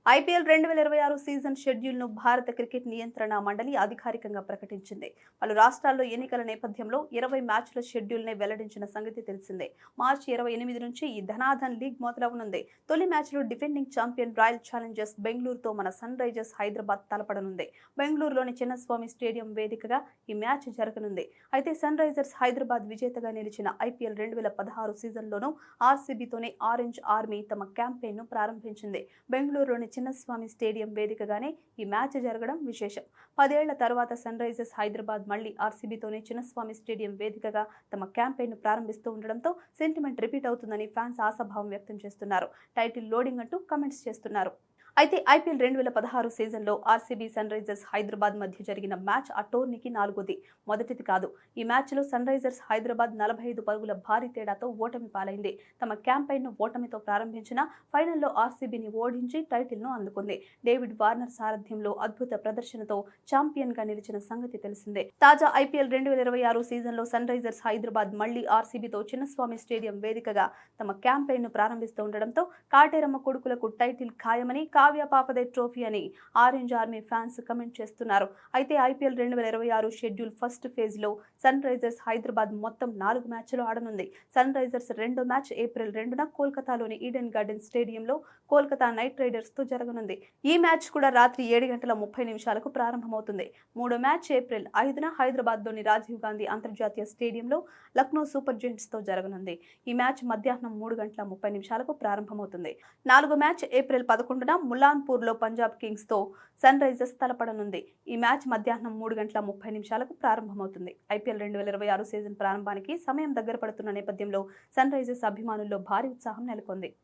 IPL 2026 season షెడ్యూల్ను భారత cricket నియంత్రణ మండలి అధికారికంగా ప్రకటించింది. పలు రాష్ట్రాల్లో ఎన్నికల నేపథ్యంలో 20 మ్యాచ్ల షెడ్యూల్నే వెల్లడించిన సంగతి తెలిసిందే. మార్చి 28 నుంచి ఈ ధనాధన్ లీగ్ మొదలవనుంది. తొలి మ్యాచ్లో డిఫెండింగ్ ఛాంపియన్ రాయల్ ఛాలెంజర్స్ బెంగళూరుతో మన సన్ రైజర్స్ హైదరాబాద్ తలపడనుంది. బెంగళూరులోని చిన్నస్వామి స్టేడియం వేదికగా ఈ మ్యాచ్ జరగనుంది. అయితే సన్ రైజర్స్ హైదరాబాద్ విజేతగా నిలిచిన ఐపీఎల్ 2016 సీజన్లోనూ ఆర్సీబీతోనే ఆరెంజ్ ఆర్మీ తమ క్యాంపెయిన్ను ప్రారంభించింది. బెంగళూరులోని చిన్నస్వామి స్టేడియం వేదికగానే ఈ మ్యాచ్ జరగడం విశేషం. 10 ఏళ్ల తర్వాత సన్ రైజర్స్ హైదరాబాద్ మళ్లీ ఆర్సీబీతోనే చిన్నస్వామి స్టేడియం వేదికగా తమ క్యాంపెయిన్ ప్రారంభిస్తూ ఉండడంతో సెంటిమెంట్ రిపీట్ అవుతుందని ఫ్యాన్స్ ఆశాభావం వ్యక్తం చేస్తున్నారు. టైటిల్ లోడింగ్ అంటూ కమెంట్స్ చేస్తున్నారు. అయితే ఐపీఎల్ 2016 సీజన్లో ఆర్సీబీ సన్ రైజర్స్ హైదరాబాద్ మధ్య జరిగిన మ్యాచ్ ఆ టోర్నీకి 4వది, మొదటిది కాదు. ఈ మ్యాచ్లో సన్ రైజర్స్ హైదరాబాద్ 45 పరుగుల భారీ తేడాతో ఓటమి పాలైంది. తమ క్యాంపెయిన్ను ఓటమితో ప్రారంభించిన ఫైనల్లో ఆర్సీబీని ఓడించి టైటిల్ను అందుకుంది. డేవిడ్ వార్నర్ సారథ్యంలో అద్భుత ప్రదర్శనతో ఛాంపియన్గా నిలిచిన సంగతి తెలిసిందే. తాజా ఐపీఎల్ 2026 సీజన్లో సన్ రైజర్స్ హైదరాబాద్ మళ్లీ ఆర్సీబీతో చిన్నస్వామి స్టేడియం వేదికగా తమ క్యాంపెయిన్ను ప్రారంభిస్తూ ఉండడంతో కాటేరమ్మ కొడుకులకు టైటిల్ ఖాయమని, కావ్య పాపదే ట్రోఫీ అని ఆరెంజ్ ఆర్మీ ఫ్యాన్స్ కమెంట్ చేస్తున్నారు. అయితే ఐపీఎల్ 2026 షెడ్యూల్ ఫస్ట్ ఫేజ్ లో సన్ రైజర్స్ హైదరాబాద్ మొత్తం 4 మ్యాచ్లు ఆడనుంది. సన్ రైజర్స్ రెండో మ్యాచ్ ఏప్రిల్ 2న కోల్కతాలోని ఈడెన్ గార్డెన్స్ స్టేడియంలో కోల్కతా నైట్ రైడర్స్ తో జరగనుంది. ఈ మ్యాచ్ కూడా రాత్రి 7:30 ప్రారంభమవుతుంది. మూడో మ్యాచ్ ఏప్రిల్ 5న హైదరాబాద్లోని రాజీవ్ గాంధీ అంతర్జాతీయ స్టేడియంలో లక్నో సూపర్ జెయింట్స్ తో జరగనుంది. ఈ మ్యాచ్ మధ్యాహ్నం 3:30 ప్రారంభమవుతుంది. నాలుగో మ్యాచ్ ఏప్రిల్ 11న ములాన్పూర్లో పంజాబ్ కింగ్స్ తో సన్ రైజర్స్ తలపడనుంది. ఈ మ్యాచ్ మధ్యాహ్నం 3:30 ప్రారంభమవుతుంది. ఐపీఎల్ 2026 సీజన్ ప్రారంభానికి సమయం దగ్గర పడుతున్న నేపథ్యంలో సన్ రైజర్స్ అభిమానుల్లో భారీ ఉత్సాహం నెలకొంది.